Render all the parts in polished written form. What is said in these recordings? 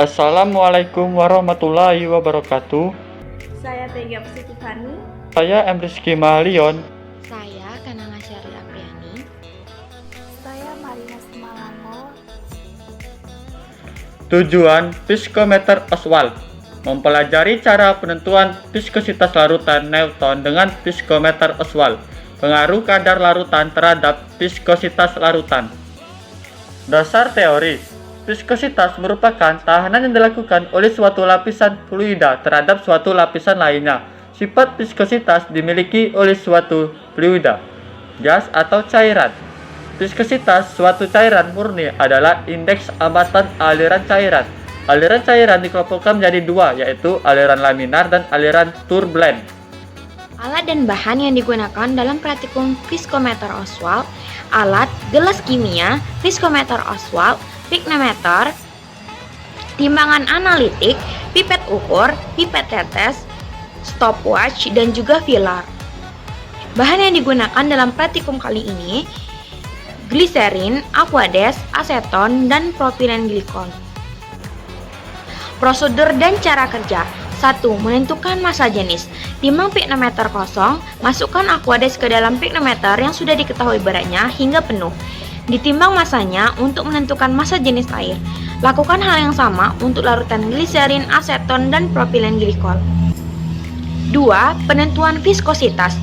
Assalamualaikum warahmatullahi wabarakatuh. Saya Tega Tiffany. Saya M. Rizky Mahlion. Saya Kananga Syari Apriani. Saya Marina Semalango. Tujuan Psikometer Oswald: mempelajari cara penentuan viskositas larutan Newton dengan psikometer Oswald. Pengaruh kadar larutan terhadap viskositas larutan. Dasar teori: viskositas merupakan tahanan yang dilakukan oleh suatu lapisan fluida terhadap suatu lapisan lainnya. Sifat viskositas dimiliki oleh suatu fluida, gas atau cairan. Viskositas suatu cairan murni adalah indeks hambatan aliran cairan. Aliran cairan dikelompokkan menjadi dua, yaitu aliran laminar dan aliran turbulent. Alat dan bahan yang digunakan dalam praktikum viskometer Oswald: alat, gelas kimia, viskometer Oswald, piknometer, timbangan analitik, pipet ukur, pipet tetes, stopwatch, dan juga filar. Bahan yang digunakan dalam praktikum kali ini: gliserin, aquades, aseton, dan propilen glikol. Prosedur dan cara kerja. 1. Menentukan massa jenis. Timbang piknometer kosong, masukkan aquades ke dalam piknometer yang sudah diketahui beratnya hingga penuh. Ditimbang massanya untuk menentukan massa jenis air. Lakukan hal yang sama untuk larutan gliserin, aseton, dan propilen glikol. 2. Penentuan viskositas.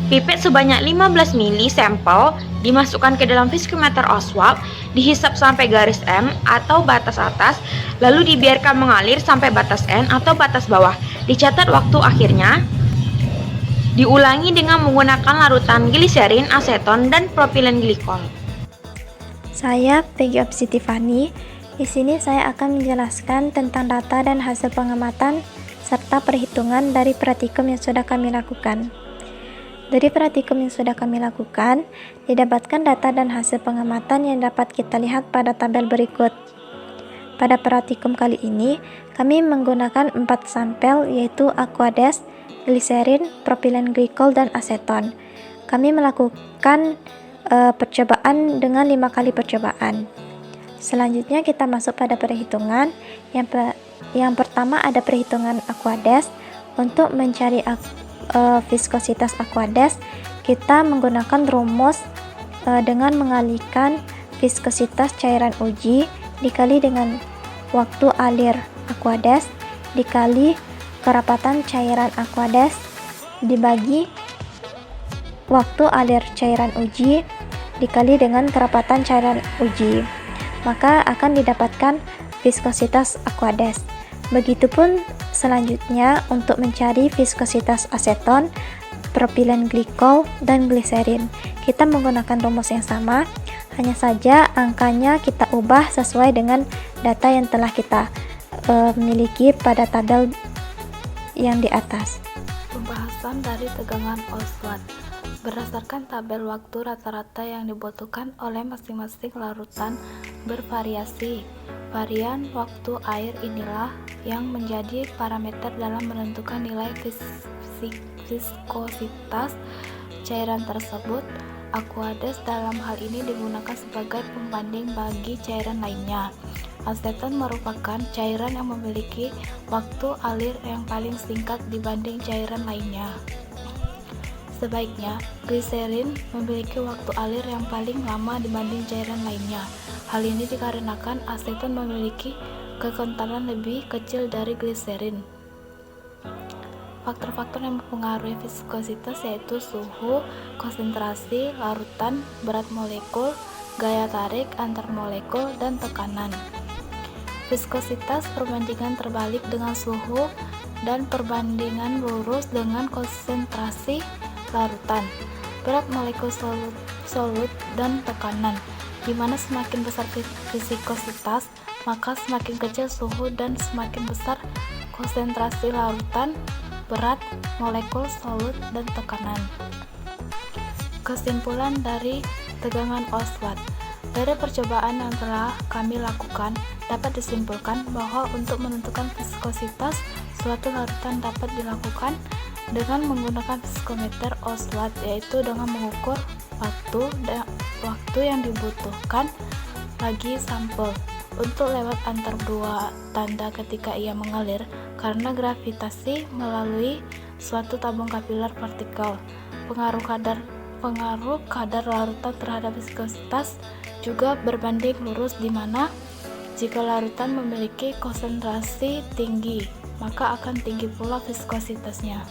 Pipet sebanyak 15 ml sampel dimasukkan ke dalam viskometer Oswald, dihisap sampai garis M atau batas atas, lalu dibiarkan mengalir sampai batas N atau batas bawah. Dicatat waktu akhirnya. Diulangi dengan menggunakan larutan gliserin, aseton, dan propilen glikol. Saya Peggy Tiffany. Di sini saya akan menjelaskan tentang data dan hasil pengamatan serta perhitungan dari praktikum yang sudah kami lakukan. Dari praktikum yang sudah kami lakukan, didapatkan data dan hasil pengamatan yang dapat kita lihat pada tabel berikut. Pada praktikum kali ini, kami menggunakan 4 sampel, yaitu aquades, gliserin, propilen glikol, dan aseton. Kami melakukan percobaan dengan 5 kali percobaan. Selanjutnya kita masuk pada perhitungan. Yang pertama ada perhitungan aquades. Untuk mencari viskositas aquades, kita menggunakan rumus dengan mengalihkan viskositas cairan uji dikali dengan waktu alir aquades dikali kerapatan cairan aquades dibagi waktu alir cairan uji dikali dengan kerapatan cairan uji, maka akan didapatkan viskositas aquades. Begitupun selanjutnya untuk mencari viskositas aseton, propilen glikol, dan gliserin. Kita menggunakan rumus yang sama, hanya saja angkanya kita ubah sesuai dengan data yang telah kita miliki pada tabel yang di atas. Pembahasan dari tegangan Oswald. Berdasarkan tabel waktu rata-rata yang dibutuhkan oleh masing-masing larutan bervariasi. Varian waktu air inilah yang menjadi parameter dalam menentukan nilai viskositas cairan tersebut. Aquades dalam hal ini digunakan sebagai pembanding bagi cairan lainnya. Aseton merupakan cairan yang memiliki waktu alir yang paling singkat dibanding cairan lainnya. Sebaiknya, gliserin memiliki waktu alir yang paling lama dibanding cairan lainnya. Hal ini dikarenakan aseton memiliki kekentalan lebih kecil dari gliserin. Faktor-faktor yang mempengaruhi viskositas yaitu suhu, konsentrasi larutan, berat molekul, gaya tarik antar molekul, dan tekanan. Viskositas perbandingan terbalik dengan suhu dan perbandingan lurus dengan konsentrasi larutan, berat molekul solut, dan tekanan, di mana semakin besar viskositas, maka semakin kecil suhu dan semakin besar konsentrasi larutan, berat molekul solut, dan tekanan. Kesimpulan dari tegangan Oswald. Dari percobaan yang telah kami lakukan, dapat disimpulkan bahwa untuk menentukan viskositas suatu larutan dapat dilakukan dengan menggunakan viskometer Oswald, yaitu dengan mengukur waktu yang dibutuhkan bagi sampel. untuk lewat antar dua tanda ketika ia mengalir karena gravitasi melalui suatu tabung kapiler partikel. Pengaruh kadar larutan terhadap viskositas juga berbanding lurus, di mana jika larutan memiliki konsentrasi tinggi, maka akan tinggi pula viskositasnya.